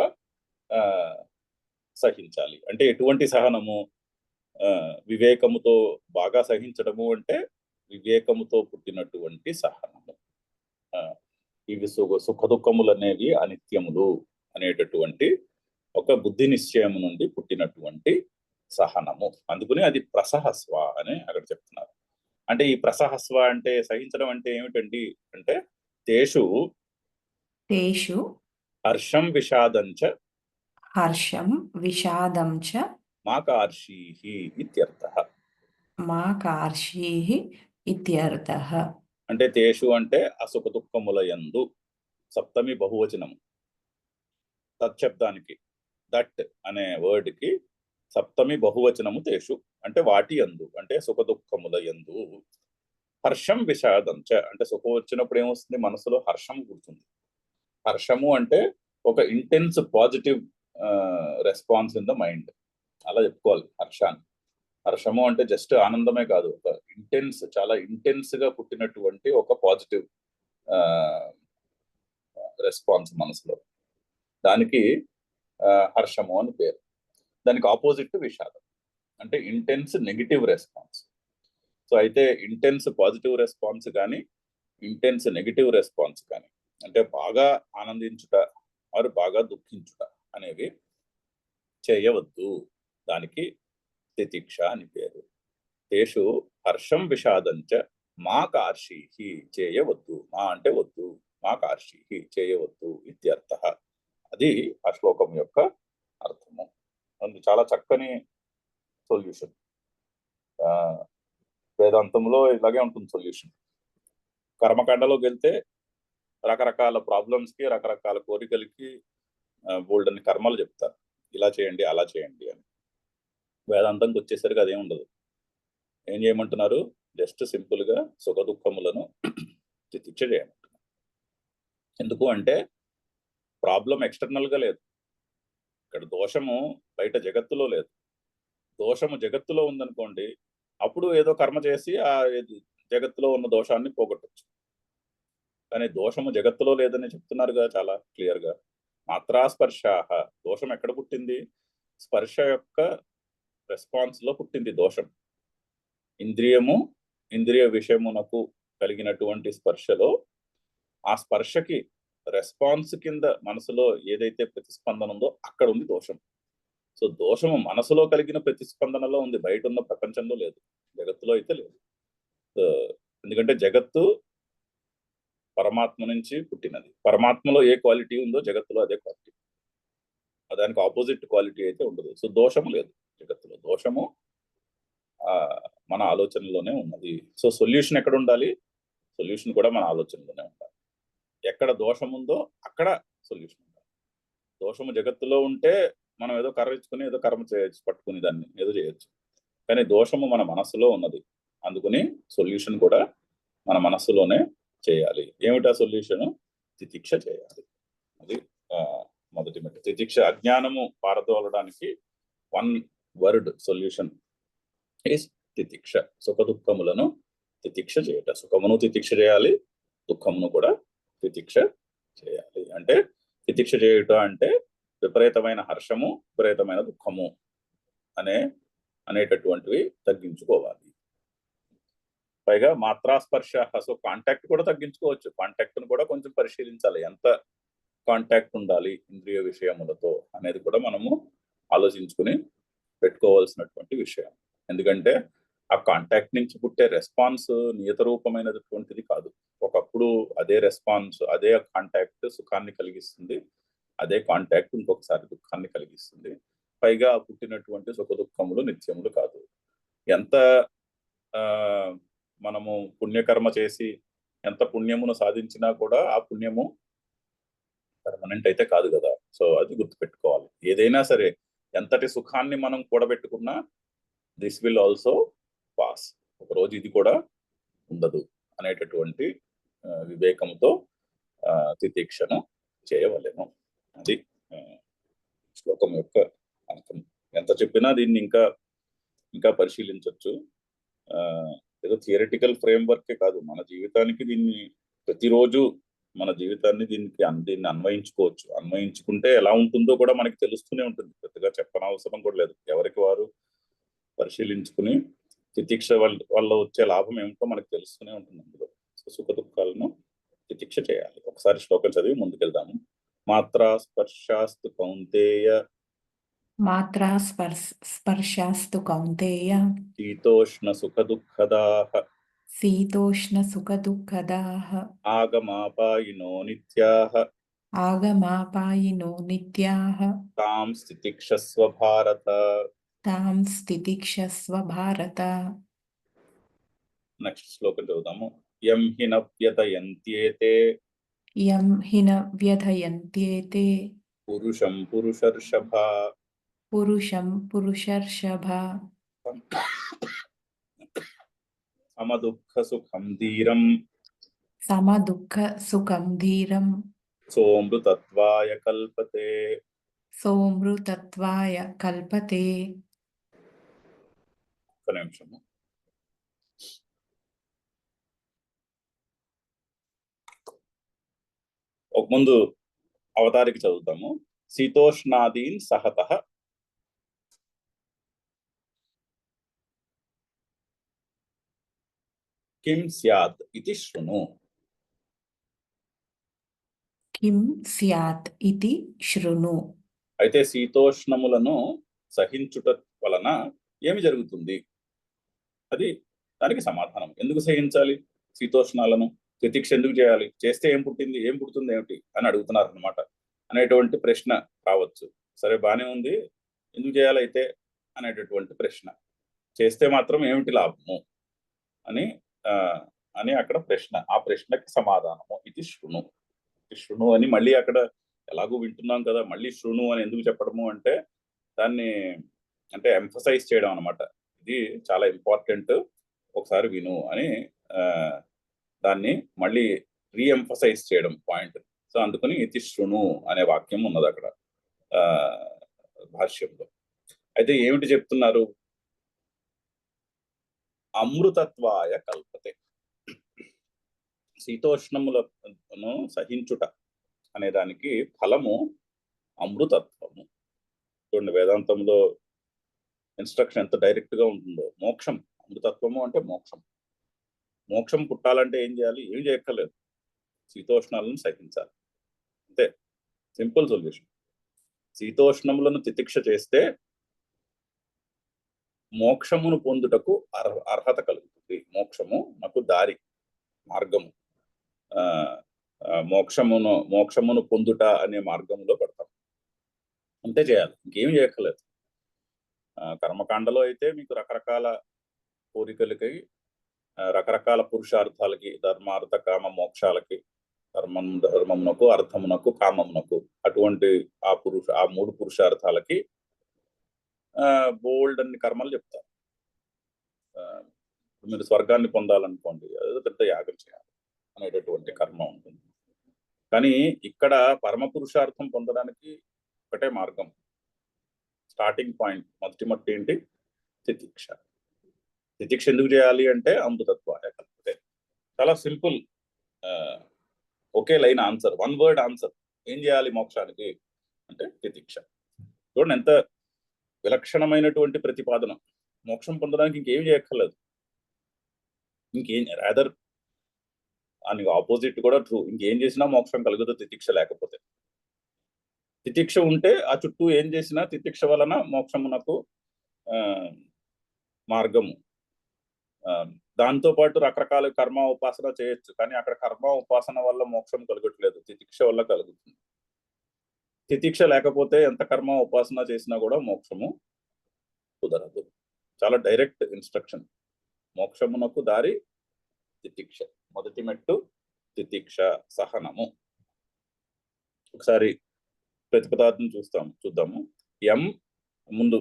సహించాలి. అంటే ఎటువంటి సహనము? వివేకముతో బాగా సహించడము అంటే వివేకముతో పుట్టినటువంటి సహనము. ఇవి సుఖ దుఃఖములు అనేవి అనిత్యములు అనేటటువంటి ఒక బుద్ధి నిశ్చయం నుండి పుట్టినటువంటి సహనము. అందుకని అది ప్రసహస్వ అని అక్కడ చెప్తున్నారు. అంటే ఈ ప్రసహస్వ అంటే సహించడం అంటే ఏమిటండి అంటే తేషు తేషు హర్షం విషాదంచ హర్షం విషాదం చ మాకార్షీః ఇత్యర్థః. మాకార్షీః ఇత్యర్థః. అంటే తేషు అంటే అసుఖ దుఃఖముల యందు, సప్తమి బహువచనము. తత్శబ్దానికి దట్ అనే వర్డ్ కి సప్తమి బహువచనము తేషు అంటే వాటి యందు, అంటే సుఖ దుఃఖముల యందు. హర్షం విషాదంచ అంటే సుఖం వచ్చినప్పుడు ఏమొస్తుంది, మనసులో హర్షం కూర్చుంది. హర్షము అంటే ఒక intense positive response in the mind, అలా చెప్పుకోవాలి హర్షాన్ని. హర్షము అంటే జస్ట్ ఆనందమే కాదు, ఒక ఇంటెన్స్, చాలా ఇంటెన్స్ గా పుట్టినటువంటి ఒక పాజిటివ్ రెస్పాన్స్ మనసులో, దానికి హర్షము అని పేరు. దానికి ఆపోజిట్ విషాదం అంటే ఇంటెన్స్ నెగిటివ్ రెస్పాన్స్. సో అయితే ఇంటెన్స్ పాజిటివ్ రెస్పాన్స్ కానీ ఇంటెన్స్ నెగిటివ్ రెస్పాన్స్ కానీ, అంటే బాగా ఆనందించుట వారు బాగా దుఃఖించుట అనేవి చేయవద్దు. దానికి తితిక్ష అని పేరు. తేషు హర్షం విషాదంచ మా కార్షీః చేయవద్దు. మా అంటే వద్దు, మా కార్షీః చేయవద్దు ఇత్యర్థః. అది ఆ శ్లోకం యొక్క అర్థము. అది చాలా చక్కని సొల్యూషన్. వేదాంతంలో ఇలాగే ఉంటుంది సొల్యూషన్. కర్మకాండలోకి వెళ్తే రకరకాల ప్రాబ్లమ్స్ కి, రకరకాల కోరికలకి బోల్డన్ని కర్మలు చెప్తారు, ఇలా చేయండి అలా చేయండి అని. వేదాంతంకి వచ్చేసరికి అదేం ఉండదు. ఏం చేయమంటున్నారు, జస్ట్ సింపుల్ గా సుఖ దుఃఖములను తితిక్ష చేయమంటున్నారు. ఎందుకు అంటే ప్రాబ్లం ఎక్స్టర్నల్ గా లేదు, ఇక్కడ దోషము బయట జగత్తులో లేదు. దోషము జగత్తులో ఉందనుకోండి, అప్పుడు ఏదో కర్మ చేసి ఆ జగత్తులో ఉన్న దోషాన్ని పోగొట్టచ్చు. కానీ దోషము జగత్తులో లేదని చెప్తున్నారుగా చాలా క్లియర్ గా. మాత్రా స్పర్శాహ, దోషం ఎక్కడ పుట్టింది, స్పర్శ యొక్క రెస్పాన్స్ లో పుట్టింది దోషం. ఇంద్రియము, ఇంద్రియ విషయమునకు కలిగినటువంటి స్పర్శలో, ఆ స్పర్శకి రెస్పాన్స్ కింద మనసులో ఏదైతే ప్రతిస్పందన ఉందో అక్కడ ఉంది దోషం. సో దోషము మనసులో కలిగిన ప్రతిస్పందనలో ఉంది, బయట ఉన్న ప్రపంచంలో లేదు, జగత్తులో అయితే లేదు. ఎందుకంటే జగత్తు పరమాత్మ నుంచి పుట్టినది. పరమాత్మలో ఏ క్వాలిటీ ఉందో జగత్తులో అదే క్వాలిటీ, దానికి ఆపోజిట్ క్వాలిటీ అయితే ఉండదు. సో దోషము లేదు జగత్తులో, దోషము మన ఆలోచనలోనే ఉన్నది. సో సొల్యూషన్ ఎక్కడ ఉండాలి, సొల్యూషన్ కూడా మన ఆలోచనలోనే ఉండాలి. ఎక్కడ దోషం ఉందో అక్కడ సొల్యూషన్ ఉండాలి. దోషము జగత్తులో ఉంటే మనం ఏదో కర్ర ఇచ్చుకుని ఏదో కర్మ చేయొచ్చు, పట్టుకుని దాన్ని ఏదో చేయొచ్చు. కానీ దోషము మన మనస్సులో ఉన్నది, అందుకని సొల్యూషన్ కూడా మన మనస్సులోనే చేయాలి. ఏమిటా సొల్యూషన్, తితిక్ష చేయాలి. అది మొదటి మెట్టు. తితిక్ష, అజ్ఞానము పారదోలడానికి వన్ వర్డ్ సొల్యూషన్ ఈస్ తితిక్ష. సుఖ దుఃఖములను తితిక్ష చేయట. సుఖమును తితిక్ష చేయాలి, దుఃఖమును కూడా తితిక్ష చేయాలి. అంటే తితిక్ష చేయుట అంటే విపరీతమైన హర్షము, విపరీతమైన దుఃఖము అనేటటువంటివి తగ్గించుకోవాలి. పైగా మాత్రాస్పర్శ, సో కాంటాక్ట్ కూడా తగ్గించుకోవచ్చు. కాంటాక్ట్ ను కూడా కొంచెం పరిశీలించాలి, ఎంత కాంటాక్ట్ ఉండాలి ఇంద్రియ విషయములతో అనేది కూడా మనము ఆలోచించుకుని పెట్టుకోవాల్సినటువంటి విషయం. ఎందుకంటే ఆ కాంటాక్ట్ నుంచి పుట్టే రెస్పాన్స్ నియత రూపమైనటువంటిది కాదు. ఒకప్పుడు అదే రెస్పాన్స్, అదే కాంటాక్ట్ సుఖాన్ని కలిగిస్తుంది, అదే కాంటాక్ట్ ఇంకొకసారి దుఃఖాన్ని కలిగిస్తుంది. పైగా పుట్టినటువంటి సుఖ దుఃఖములు నిత్యములు కాదు. ఎంత మనము పుణ్యకర్మ చేసి ఎంత పుణ్యమును సాధించినా కూడా ఆ పుణ్యము పర్మనెంట్ అయితే కాదు కదా. సో అది గుర్తుపెట్టుకోవాలి. ఏదైనా సరే ఎంతటి సుఖాన్ని మనం కూడబెట్టుకున్నా దిస్ విల్ ఆల్సో పాస్, ఒకరోజు ఇది కూడా ఉండదు అనేటటువంటి వివేకంతో తితిక్షను చేయవలెను. అది శ్లోకం యొక్క అర్థం. ఎంత చెప్పినా దీన్ని ఇంకా ఇంకా పరిశీలించవచ్చు. ఏదో థియరిటికల్ ఫ్రేమ్వర్కే కాదు, మన జీవితానికి దీన్ని ప్రతిరోజు మన జీవితాన్ని దీన్ని అన్వయించుకోవచ్చు. అన్వయించుకుంటే ఎలా ఉంటుందో కూడా మనకి తెలుస్తూనే ఉంటుంది. పెద్దగా చెప్పనవసరం కూడా లేదు. ఎవరికి వారు పరిశీలించుకుని తితిక్ష వల్ల వచ్చే లాభం ఏమిటో మనకు తెలుస్తూనే ఉంటుంది అందులో. సుఖ దుఃఖాలను తితిక్ష చేయాలి. ఒకసారి శ్లోకం చదివి ముందుకెళ్దాము. మాత్రా స్పర్శాస్తు కౌంతేయ మాత్రా స్పర్శాస్తు కౌంతేయ శీతోష్ణ సుఖ దుఃఖదాః శీతోష్ణ సుఖ దుఃఖదాః ఆగమాపాయినో నిత్యాః ఆగమాపాయినో నిత్యాః తాం స్థితిక్షస్వ భారత. తాం స్థితిక్షస్వ భారత. నెక్స్ట్ శ్లోకం చదువుదాము. యం హి న వ్యథయంత్యేతే యం హి న వ్యథయంత్యేతే పురుషం పురుషర్షభ పురుషం పురుషర్షభ సమదుఃఖ సుఖం ధీరం సమదుఃఖ సుఖం ధీరం సోమృతత్వాయ కల్పతే. సోమృతత్వాయ కల్పతే. ఒక నిమిషము. ఒక ముందు అవతారికి చదువుతాము. శీతోష్ణాదీన్ సహతః కిం స్యాత్ ఇతి శృణు. కిం స్యాత్ ఇతి శృణు. అయితే శీతోష్ణములను సహించుట వలన ఏమి జరుగుతుంది, అది దానికి సమాధానం. ఎందుకు సహించాలి శీతోష్ణాలను? తితిక్ష ఎందుకు చేయాలి? చేస్తే ఏం పుట్టింది, ఏం పుడుతుంది ఏమిటి అని అడుగుతున్నారు అనమాట. అనేటువంటి ప్రశ్న రావచ్చు. సరే, బానే ఉంది, ఎందుకు చేయాలైతే అనేటటువంటి ప్రశ్న. చేస్తే మాత్రం ఏమిటి లాభము అని అని అక్కడ ప్రశ్న. ఆ ప్రశ్నకి సమాధానము ఇది శృణు. శృణు అని మళ్ళీ అక్కడ ఎలాగో వింటున్నాం కదా, మళ్ళీ శృణు అని ఎందుకు చెప్పడము అంటే దాన్ని అంటే ఎంఫసైజ్ చేయడం అనమాట. ఇది చాలా ఇంపార్టెంట్, ఒకసారి విను అని దాన్ని మళ్ళీ రీఎంఫసైజ్ చేయడం పాయింట్. సో అందుకని ఇతి శృణు అనే వాక్యం ఉన్నది అక్కడ భాష్యంలో. అయితే ఏమిటి చెప్తున్నారు? అమృతత్వాయ కల్పతే. శీతోష్ణములను సహించుట అనే దానికి ఫలము అమృతత్వము. చూడండి, వేదాంతంలో ఇన్స్ట్రక్షన్ ఎంత డైరెక్ట్ గా ఉంటుందో. మోక్షం, అమృతత్వము అంటే మోక్షం. మోక్షం పుట్టాలంటే ఏం చేయాలి? ఏం చేయక్కర్లేదు, శీతోష్ణాలను సహించాలి, అంతే. Simple solution. శీతోష్ణములను తితిక్ష చేస్తే మోక్షమును పొందుటకు అర్హత కలుగుతుంది. మోక్షము నాకు దారి, మార్గము. మోక్షమును పొందుట అనే మార్గంలో పడతాం. అంతే చేయాలి, ఇంకేం చేయక్కర్లేదు. కర్మకాండలో అయితే మీకు రకరకాల కోరికలకి, రకరకాల పురుషార్థాలకి, ధర్మార్థ కామ మోక్షాలకి, ధర్మమునకు, అర్థమునకు, కామమునకు, అటువంటి ఆ మూడు పురుషార్థాలకి బోల్డ్ అన్ని కర్మలు చెప్తారు. మీరు స్వర్గాన్ని పొందాలనుకోండి, అదే పెద్ద యాగం చేయాలి అనేటటువంటి కర్మ ఉంటుంది. కానీ ఇక్కడ పరమ పురుషార్థం పొందడానికి ఒకటే మార్గం, స్టార్టింగ్ పాయింట్, మొదటి మట్టి ఏంటి? తితిక్ష. తితిక్ష ఎందుకు చేయాలి అంటే అమృతత్వాయ కల్పతే. చాలా సింపుల్, ఒకే line answer, one word answer. ఏం చేయాలి మోక్షానికి అంటే తితిక్ష. చూడండి ఎంత విలక్షణమైనటువంటి ప్రతిపాదన. మోక్షం పొందడానికి ఇంకేం చేయక్కర్లేదు, ఇంకేం రాదర్ అని ఆపోజిట్ కూడా ట్రూ. ఇంకేం చేసినా మోక్షం కలుగుతుంది తితిక్ష లేకపోతే. తితిక్ష ఉంటే ఆ చుట్టూ ఏం చేసినా తితిక్ష వలన మోక్షమునకు మార్గము. దాంతో పాటు రకరకాల కర్మ ఉపాసన చేయొచ్చు, కానీ అక్కడ కర్మ ఉపాసన వల్ల మోక్షం కలగట్లేదు, తితిక్ష వల్ల కలుగుతుంది. తితిక్ష లేకపోతే ఎంత కర్మ ఉపాసన చేసినా కూడా మోక్షము కుదరదు. చాలా డైరెక్ట్ ఇన్స్ట్రక్షన్. మోక్షమునకు దారి తితిక్ష. మొదటి మెట్టు తితిక్ష, సహనము. ఒకసారి ప్రతిపదార్థం చూద్దాము. యం ముందు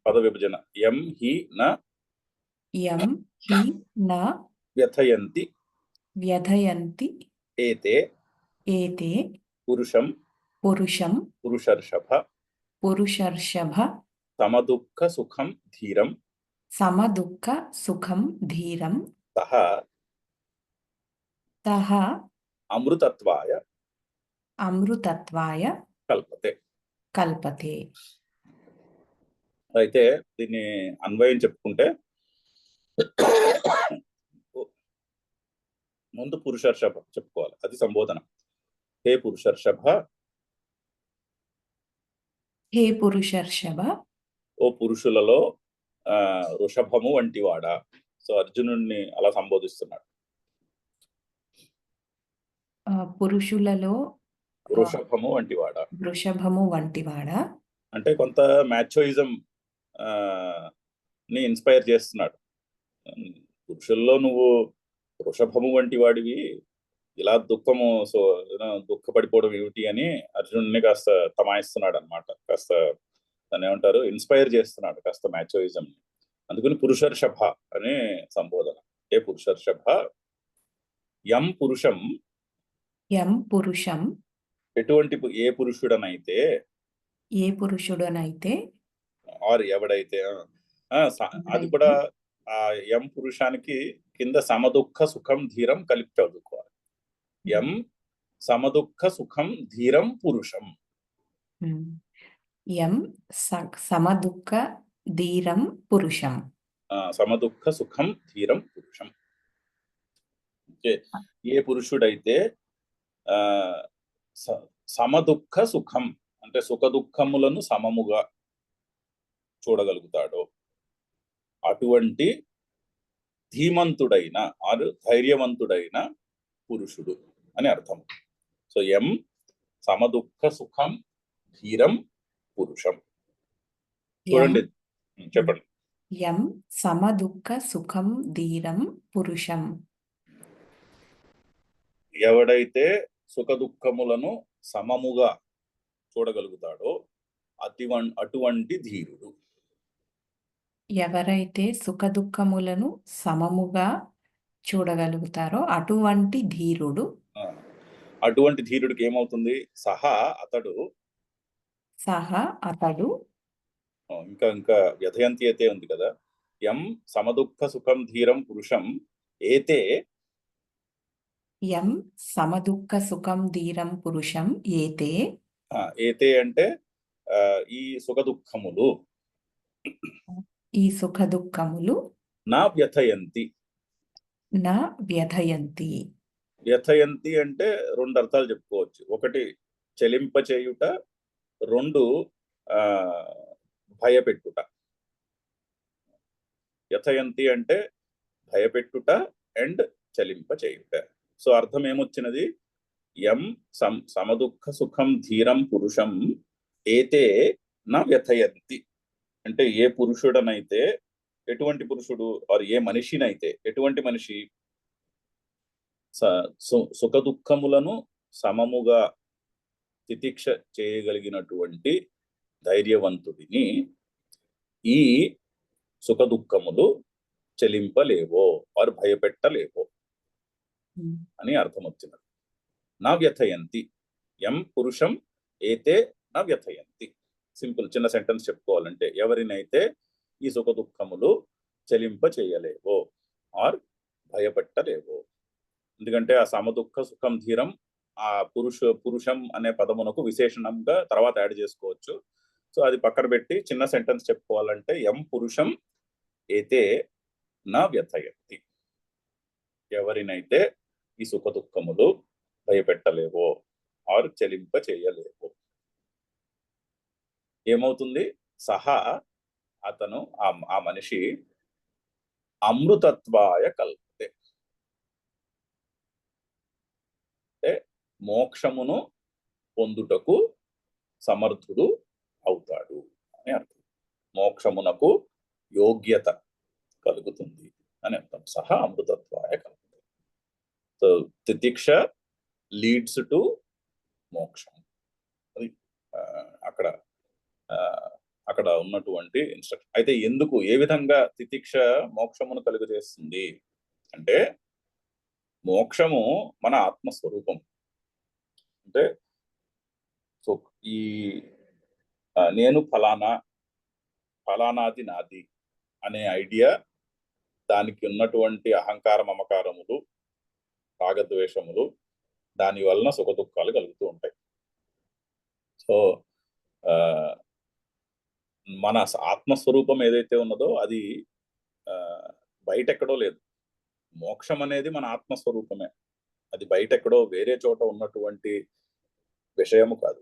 పద విభజన. యం హి న వ్యథయంతి ఏతే పురుషం పురుషర్షభ సమదుఃఖ సుఖం ధీరం సహ అమృతత్వాయ కల్పతే. అయితే దీన్ని అన్వయం చెప్పుకుంటే ముందు పురుషర్షభ చెప్పుకోవాలి, అది సంబోధన. హే పురుషర్షభ, హే పురుషర్షభ, ఓ పురుషులలో వృషభము వంటివాడా. సో అర్జునుడిని అలా సంబోధిస్తున్నాడు. పురుషులలో వృషభము వంటివాడా వృషభము వంటివాడా, అంటే కొంత మ్యాచోయిజం ని ఇన్స్పైర్ చేస్తున్నాడు. పురుషుల్లో నువ్వు వృషభము వంటి వాడివి, ఇలా దుఃఖపడిపోవడం ఏమిటి అని అర్జునుడిని కాస్త తమాయిస్తున్నాడు అనమాట. కాస్త దాన్ని ఏమంటారు, ఇన్స్పైర్ చేస్తున్నాడు కాస్త మ్యాచోయిజం. అందుకని పురుషర్షభ అనే సంబోధన. ఏ పురుషర్షభ, యం పురుషం, యం పురుషం, ఎటువంటి ఏ పురుషుడనైతే, ఏ పురుషుడనైతే, ఆర్ ఎవడైతే, అది కూడా ఆ యం పురుషానికి కింద సమదుఃఖ సుఖం ధీరం కలిపి చదువుకోవాలి. యం సమదుఃఖ సుఖం ధీరం పురుషం. యం సమదుఃఖ ధీరం పురుషం. సమదుఃఖ సుఖం ధీరం పురుషం. ఏ పురుషుడైతే సమదుఃఖ సుఖం అంటే సుఖ దుఃఖములను సమముగా చూడగలుగుతాడో అటువంటి ధీమంతుడైన ఆరు ధైర్యవంతుడైన పురుషుడు అని అర్థం. సో యం సమదుఃఖ సుఖం ధీరం పురుషం. చూడండి, చెప్పండి. యం సమదుఃఖ సుఖం ధీరం పురుషం. ఎవడైతే సుఖ దుఃఖములను సమముగా చూడగలుగుతాడో అటువంటి ధీరుడు. ఎవరైతే సుఖ దుఃఖములను సమముగా చూడగలుగుతారో అటువంటి ధీరుడు. అటువంటి ధీరుడికి ఏమవుతుంది? సహా అతడు ఇంకా ఇంకా వ్యథయంతి అయితే ఉంది కదా. యం సమదుఃఖ సుఖం ధీరం పురుషం ఏతే, యం సమదుఃఖ సుఖం ధీరం పురుషం ఏతే. ఏతే అంటే ఈ సుఖ దుఃఖములు, ఈ సుఖ దుఃఖములు నా వ్యథయంతి. నా వ్యథయంతి. వ్యథయంతి అంటే రెండు అర్థాలు చెప్పుకోవచ్చు. ఒకటి చెలింపచేయుట, రెండు భయపెట్టుట. వ్యథయంతి అంటే భయపెట్టుట అండ్ చలింపచేయుట. సో అర్థం ఏమొచ్చినది? యం సమదుఃఖ సుఖం ధీరం పురుషం ఏతే నా వ్యథయంతి అంటే ఏ పురుషుడనైతే, ఎటువంటి పురుషుడు ఆర్ ఏ మనిషినైతే, ఎటువంటి మనిషి సుఖ దుఃఖములను సమముగా తితిక్ష చేయగలిగినటువంటి ధైర్యవంతుడిని ఈ సుఖ దుఃఖములు చెలింపలేవో ఆర్ భయపెట్టలేవో అని అర్థం వచ్చినది. నా వ్యథయంతి, యం పురుషం ఏతే నా వ్యథయంతి. సింపుల్ చిన్న సెంటెన్స్ చెప్పుకోవాలంటే, ఎవరినైతే ఈ సుఖ దుఃఖములు చెలింప చేయలేవో ఆర్ భయపెట్టలేవో. ఎందుకంటే ఆ సమదుఃఖ సుఖం ధీరం ఆ పురుషం అనే పదమునకు విశేషణంగా తర్వాత యాడ్ చేసుకోవచ్చు. సో అది పక్కన పెట్టి చిన్న సెంటెన్స్ చెప్పుకోవాలంటే, యం పురుషం ఏతే నా వ్యథయంతి, ఎవరినైతే ఈ సుఖ దుఃఖములు భయపెట్టలేవో ఆర్ చెలింప చేయలేవో ఏమవుతుంది? సహా అతను ఆ మనిషి అమృతత్వాయ కల్పతే, అంటే మోక్షమును పొందుటకు సమర్థుడు అవుతాడు అని అర్థం. మోక్షమునకు యోగ్యత కలుగుతుంది అని అర్థం. సహా అమృతత్వాయ కల్పతే. సో తితిక్ష లీడ్స్ టు మోక్షం. అది అక్కడ ఉన్నటువంటి ఇన్స్ట్రక్షన్. అయితే ఎందుకు, ఏ విధంగా తితిక్ష మోక్షమును కలుగజేస్తుంది అంటే, మోక్షము మన ఆత్మస్వరూపం. అంటే సో ఈ నేను ఫలానాది నాది అనే ఐడియా, దానికి ఉన్నటువంటి అహంకార మమకారములు, రాగద్వేషములు, దాని వలన సుఖ దుఃఖాలు కలుగుతూ ఉంటాయి. సో మన ఆత్మస్వరూపం ఏదైతే ఉన్నదో అది బయట ఎక్కడో లేదు. మోక్షం అనేది మన ఆత్మస్వరూపమే. అది బయట ఎక్కడో వేరే చోట ఉన్నటువంటి విషయము కాదు.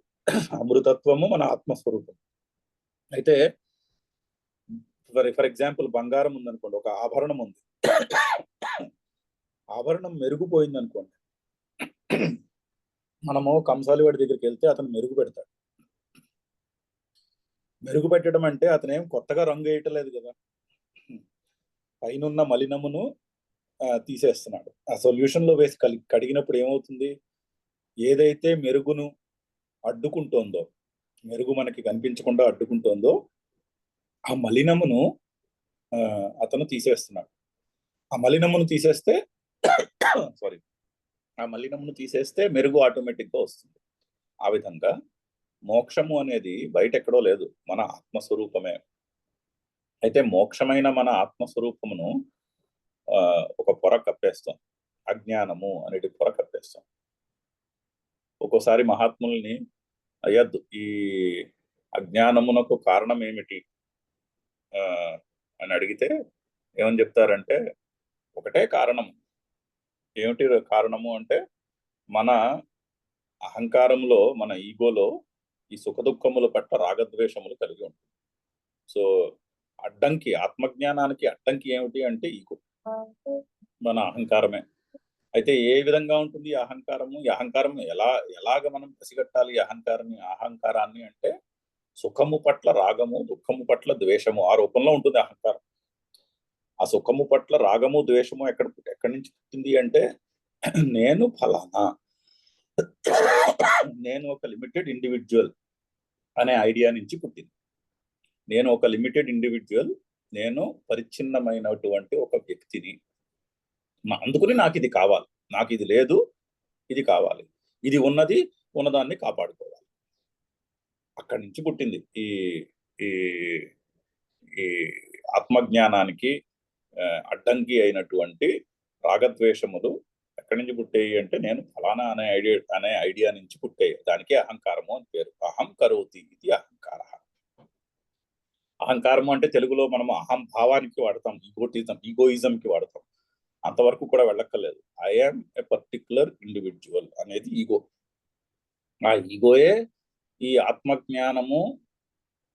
అమృతత్వము మన ఆత్మస్వరూపం. అయితే ఫర్ ఎగ్జాంపుల్ బంగారం ఉందనుకోండి, ఒక ఆభరణం ఉంది, ఆభరణం మెరుగుపోయింది అనుకోండి, మనము కంసాలి వాడి దగ్గరికి వెళ్తే అతను మెరుగు పెడతాడు. మెరుగు పెట్టడం అంటే అతనేం కొత్తగా రంగు వేయటం లేదు కదా, పైనున్న మలినమును తీసేస్తున్నాడు. ఆ సొల్యూషన్ లో వేసి కడిగినప్పుడు ఏమవుతుంది, ఏదైతే మెరుగును అడ్డుకుంటోందో, మెరుగు మనకి కనిపించకుండా అడ్డుకుంటోందో ఆ మలినమును అతను తీసేస్తున్నాడు. ఆ మలినమును తీసేస్తే సారీ ఆ మలినమును తీసేస్తే మెరుగు ఆటోమేటిక్ గా వస్తుంది. ఆ విధంగా మోక్షము అనేది బయట ఎక్కడో లేదు, మన ఆత్మస్వరూపమే. అయితే మోక్షమైన మన ఆత్మస్వరూపమును ఒక పొర కప్పేస్తాం, అజ్ఞానము అనేది పొర కప్పేస్తాం. ఒక్కోసారి మహాత్ముల్ని అయ్యద్దు, ఈ అజ్ఞానమునకు కారణం ఏమిటి అని అడిగితే ఏమని చెప్తారంటే, ఒకటే కారణం. ఏమిటి కారణము అంటే, మన అహంకారంలో, మన ఈగోలో ఈ సుఖ దుఃఖముల పట్ల రాగద్వేషములు కలిగి ఉంటుంది. సో అడ్డంకి, ఆత్మజ్ఞానానికి అడ్డంకి ఏమిటి అంటే ఈగో, మన అహంకారమే. అయితే ఏ విధంగా ఉంటుంది ఈ అహంకారము? ఈ అహంకారం ఎలాగ మనం పసిగట్టాలి ఈ అహంకారాన్ని అంటే, సుఖము పట్ల రాగము, దుఃఖము పట్ల ద్వేషము, ఆ రూపంలో ఉంటుంది అహంకారం. ఆ సుఖము పట్ల రాగము ద్వేషము ఎక్కడి నుంచి పుట్టింది అంటే, నేను ఫలానా, నేను ఒక లిమిటెడ్ ఇండివిజువల్ అనే ఐడియా నుంచి పుట్టింది. నేను ఒక లిమిటెడ్ ఇండివిజువల్, నేను పరిచ్ఛిన్నమైనటువంటి ఒక వ్యక్తిని, అందుకని నాకు ఇది కావాలి, నాకు ఇది లేదు, ఇది కావాలి, ఇది ఉన్నదాన్ని కాపాడుకోవాలి. అక్కడి నుంచి పుట్టింది ఈ ఈ ఈ ఆత్మజ్ఞానానికి అడ్డంకి అయినటువంటి రాగద్వేషములు. ఎక్కడి నుంచి పుట్టాయి అంటే, నేను ఫలానా అనే ఐడియా నుంచి పుట్టాయి. దానికి అహంకారము అని పేరు. అహం కరోతి ఇది అహంకార. అహంకారము అంటే తెలుగులో మనం అహం భావానికి వాడతాం, ఈగోయిజంకి వాడతాం. అంతవరకు కూడా వెళ్ళక్కర్లేదు. ఐఎమ్ ఏ పర్టిక్యులర్ ఇండివిజువల్ అనేది ఈగో. ఆ ఈగోయే ఈ ఆత్మజ్ఞానము,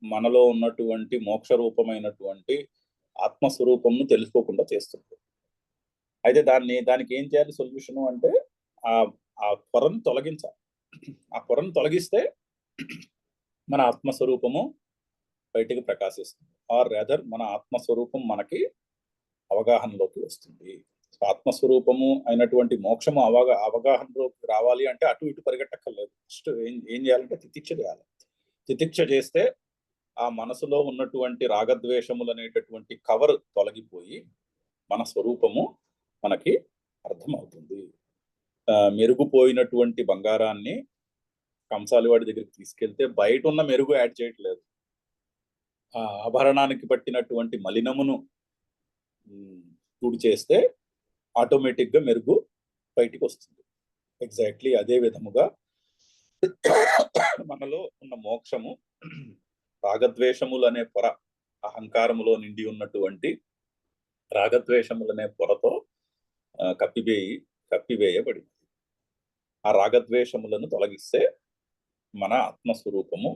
మనలో ఉన్నటువంటి మోక్ష రూపమైనటువంటి ఆత్మస్వరూపంను తెలుసుకోకుండా చేస్తుంది. అయితే దానికి ఏం చేయాలి సొల్యూషను అంటే, ఆ పొరను తొలగించాలి. ఆ పొరను తొలగిస్తే మన ఆత్మస్వరూపము బయటికి ప్రకాశిస్తుంది. ఆర్ రేదర్ మన ఆత్మస్వరూపం మనకి అవగాహనలోకి వస్తుంది. ఆత్మస్వరూపము అయినటువంటి మోక్షము అవగాహనలోకి రావాలి అంటే అటు ఇటు పరిగెట్టక్కర్లేదు. ఫస్ట్ ఏం చేయాలంటే తితిక్ష చేయాలి. తితిక్ష చేస్తే ఆ మనసులో ఉన్నటువంటి రాగద్వేషములు అనేటటువంటి కవర్ తొలగిపోయి మన స్వరూపము మనకి అర్థమవుతుంది. మెరుగుపోయినటువంటి బంగారాన్ని కంసాలి వాడి దగ్గరికి తీసుకెళ్తే బయట ఉన్న మెరుగు యాడ్ చేయట్లేదు, ఆ ఆభరణానికి పట్టినటువంటి మలినమును తుడి చేస్తే ఆటోమేటిక్ గా మెరుగు బయటికి వస్తుంది. ఎగ్జాక్ట్లీ అదే విధముగా మనలో ఉన్న మోక్షము రాగద్వేషములు అనే పొర, అహంకారములో నిండి ఉన్నటువంటి రాగద్వేషములనే పొరతో కప్పివేయబడింది. ఆ రాగద్వేషములను తొలగిస్తే మన ఆత్మస్వరూపము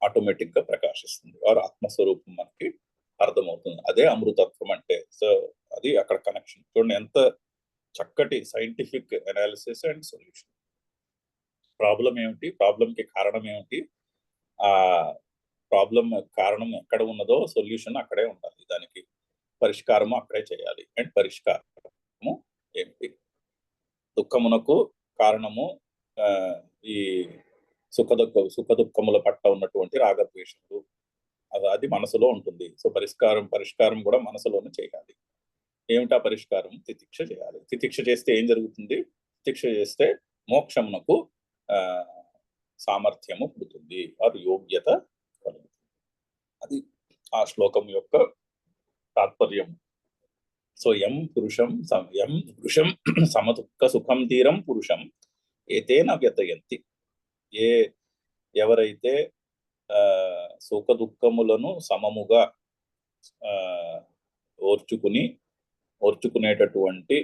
ఆటోమేటిక్ గా ప్రకాశిస్తుంది. వారు ఆత్మస్వరూపం మనకి అర్థమవుతుంది. అదే అమృతత్వం అంటే. సో అది అక్కడ కనెక్షన్ చూడండి, ఎంత చక్కటి scientific analysis and solution. Problem ఏమిటి, ప్రాబ్లంకి కారణం ఏమిటి, ఆ ప్రాబ్లం కారణం ఎక్కడ ఉన్నదో సొల్యూషన్ అక్కడే ఉండాలి, దానికి పరిష్కారము అక్కడే చేయాలి. అండ్ పరిష్కారము ఏమిటి? దుఃఖమునకు కారణము ఈ సుఖ దుఃఖముల పట్ల ఉన్నటువంటి రాగద్వేషములు, అది మనసులో ఉంటుంది. సో పరిష్కారం కూడా మనసులోనే చేయాలి. ఏమిటా పరిష్కారం? తితిక్ష చేయాలి. తితిక్ష చేస్తే ఏం జరుగుతుంది? తితిక్ష చేస్తే మోక్షమునకు సామర్థ్యము పుడుతుంది, అది యోగ్యత కలుగుతుంది. అది ఆ శ్లోకం యొక్క తాత్పర్యం. సో ఎం పురుషం సమదుఃఖ సుఖం తీరం పురుషం ఏతేన వ్యతయంతి. ఎవరైతే సుఖ దుఃఖములను సమముగా ఓర్చుకునేటటువంటి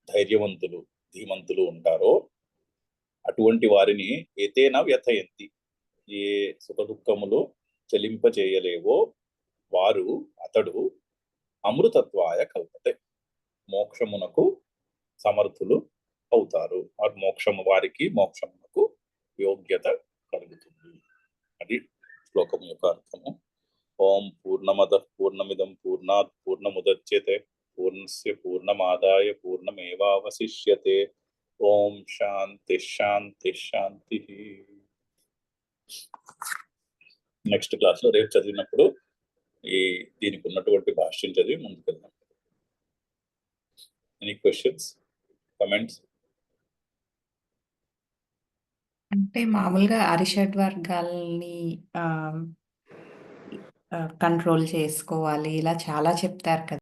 ధైర్యవంతులు, ధీమంతులు ఉంటారో అటువంటి వారిని ఏతేన వ్యథయంతి, ఏ సుఖదుఖములు చెలింపచేయలేవో అతడు అమృతత్వాయ కల్పతే, మోక్షమునకు సమర్థులు అవుతారు. వారికి మోక్షమునకు యోగ్యత కలుగుతుంది. అది శ్లోకం యొక్క అర్థము. ఓం పూర్ణమద పూర్ణమిదం పూర్ణాత్ పూర్ణముదచ్యతే పూర్ణస్య పూర్ణమాదాయ పూర్ణమేవావశిష్యతే. ఓం శాంతి శాంతి శాంతి. నెక్స్ట్ క్లాస్ లో రేపు చదివినప్పుడు దీనికి ఉన్నటువంటి భాష్యం చదివి ముందుకెళ్దాం. Any questions, comments? అంటే మామూలుగా అరిషడ్ వర్గాల్ని కంట్రోల్ చేసుకోవాలి, ఇలా చాలా చెప్తారు కదా.